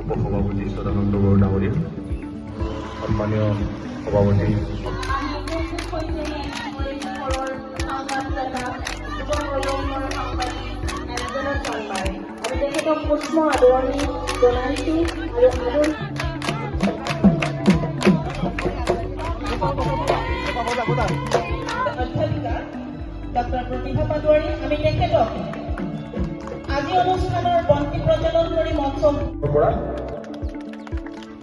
উপসভাপতি সদানন্দ বড়ো ডাঙৰীয়া, সন্মানীয় সভাপতি পুষ্প আদৰণি জনাইছোঁ আৰু ডক্টৰ প্ৰতিভা পাটোৱাৰী আমি তেখেতক আজি অনুষ্ঠানৰ বন্তি প্ৰজ্বলন কৰি মঞ্চ পৰা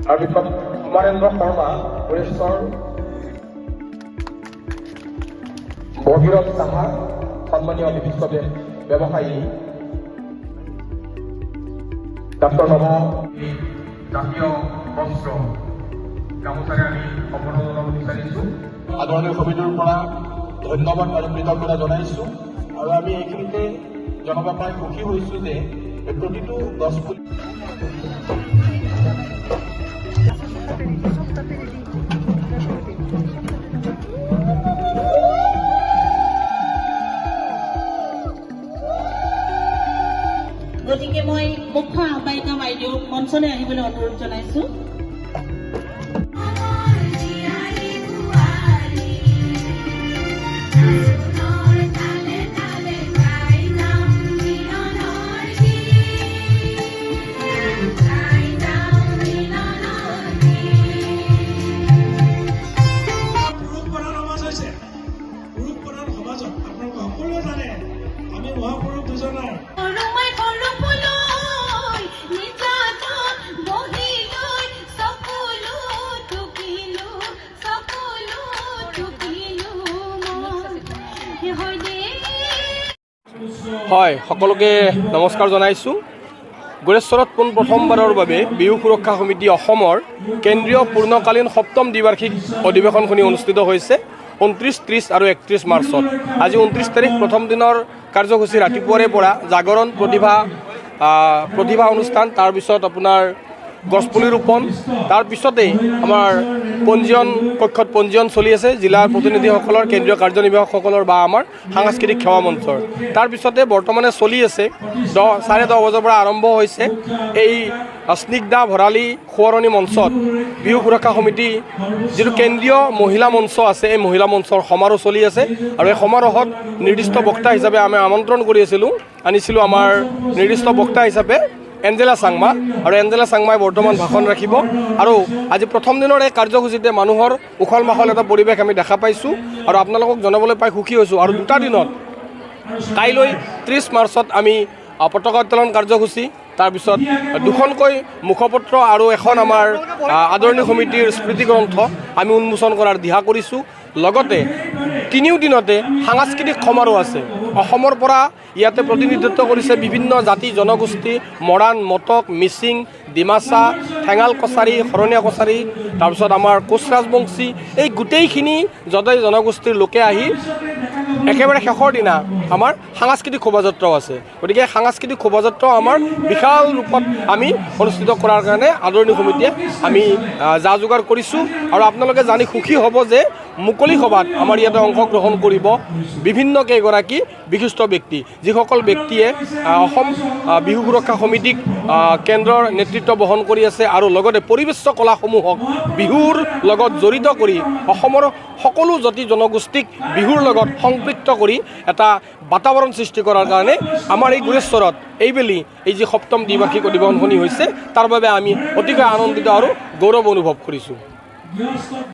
তাৰপিছত কুমাৰেন্দ্ৰ শৰ্মা পুৰেশ্বৰ, ভগীৰথ সাহা সন্মানীয় বিশিষ্ট ব্যৱসায়ী, ডক্টৰ নৱ জাতীয় বস্ত্ৰ গামোচাৰে আমি সম্পন্ন জনাব বিচাৰিছোঁ। আদৰণীয় সমিতিৰ পৰা ধন্যবাদ আৰু কৃতজ্ঞতা জনাইছোঁ। আৰু আমি এইখিনিতে জনাব পাই সুখী হৈছোঁ যে প্ৰতিটো গছপুলি গতিকে মই মুখ্য আহ্বায়িকা বাইদেউ মঞ্চলৈ আহিবলৈ অনুৰোধ জনাইছোঁ। হয়, সকলোকে নমস্কাৰ জনাইছোঁ। গোৰেশ্বৰত পোনপ্ৰথমবাৰৰ বাবে বিহু সুৰক্ষা সমিতি অসমৰ কেন্দ্ৰীয় পূৰ্ণকালীন সপ্তম দ্বিবাৰ্ষিক অধিৱেশনখনি অনুষ্ঠিত হৈছে 29, 30 আৰু 31 মাৰ্চত। আজি 29 তাৰিখ প্ৰথম দিনৰ কাৰ্যসূচী ৰাতিপুৱাৰে পৰা জাগৰণ প্ৰতিভা অনুষ্ঠান, তাৰপিছত আপোনাৰ গছপুলি ৰোপণ, তাৰপিছতেই আমাৰ পঞ্জীয়ন কক্ষত পঞ্জীয়ন চলি আছে জিলাৰ প্ৰতিনিধিসকলৰ, কেন্দ্ৰীয় কাৰ্যনিৰ্বাহকসকলৰ বা আমাৰ সাংস্কৃতিক সেৱা মঞ্চৰ। তাৰপিছতে বৰ্তমানে চলি আছে 10:30 বজাৰ পৰা আৰম্ভ হৈছে এই স্নিগ্ধা ভৰালী সোঁৱৰণী মঞ্চত বিহু সুৰক্ষা সমিতি যিটো কেন্দ্ৰীয় মহিলা মঞ্চ আছে, এই মহিলা মঞ্চৰ সমাৰোহ চলি আছে। আৰু এই সমাৰোহত নিৰ্দিষ্ট বক্তা হিচাপে আমি আমন্ত্ৰণ কৰি আনিছিলোঁ আমাৰ নিৰ্দিষ্ট বক্তা হিচাপে এঞ্জেলা চাংমা, আৰু এঞ্জেলা চাংমাই বৰ্তমান ভাষণ ৰাখিব। আৰু আজি প্ৰথম দিনৰ এই কাৰ্যসূচীতে মানুহৰ উখল মাখল এটা পৰিৱেশ আমি দেখা পাইছোঁ আৰু আপোনালোকক জনাবলৈ পাই সুখী হৈছোঁ। আৰু দুটা দিনত কাইলৈ 30 মাৰ্চত আমি পতাকা উত্তোলন কাৰ্যসূচী, তাৰপিছত 2খনকৈ মুখপত্ৰ আৰু এখন আমাৰ আদৰণি সমিতিৰ স্মৃতিগ্ৰন্থ আমি উন্মোচন কৰাৰ দিহা কৰিছোঁ। লগতে 3 দিনতে সাংস্কৃতিক সমাৰোহ আছে। অসমৰ পৰা ইয়াতে প্ৰতিনিধিত্ব কৰিছে বিভিন্ন জাতি জনগোষ্ঠী, মৰাণ, মটক, মিচিং, ডিমাচা, ঠেঙাল কছাৰী, শৰণীয়া কছাৰী, তাৰপিছত আমাৰ কোচ ৰাজবংশী, এই গোটেইখিনি জনগোষ্ঠীৰ লোকে আহি একেবাৰে শেষৰ দিনা আমাৰ সাংস্কৃতিক শোভাযাত্ৰাও আছে। গতিকে সাংস্কৃতিক শোভাযাত্ৰাও আমাৰ বিশাল ৰূপত আমি অনুষ্ঠিত কৰাৰ কাৰণে আদৰণি সমিতিয়ে আমি যা যোগাৰ কৰিছোঁ। আৰু আপোনালোকে জানি সুখী হ'ব যে মুকলি সভাত আমাৰ ইয়াতে অংশগ্ৰহণ কৰিব বিভিন্ন কেইগৰাকী বিশিষ্ট ব্যক্তি, যিসকল ব্যক্তিয়ে অসম বিহু সুৰক্ষা সমিতিক কেন্দ্ৰৰ নেতৃত্ব বহন কৰি আছে আৰু লগতে পৰিবেশ কলাসমূহক বিহুৰ লগত জড়িত কৰি অসমৰ সকলো জাতি জনগোষ্ঠীক বিহুৰ লগত সংপৃক্ত কৰি এটা বাতাবৰণ সৃষ্টি কৰাৰ কাৰণে আমাৰ এই গোৰেশ্বৰত এইবেলি এই যি সপ্তম দ্বিবাৰ্ষিক অধিৱেশনখনি হৈছে তাৰ বাবে আমি অতিকৈ আনন্দিত আৰু গৌৰৱ অনুভৱ কৰিছোঁ।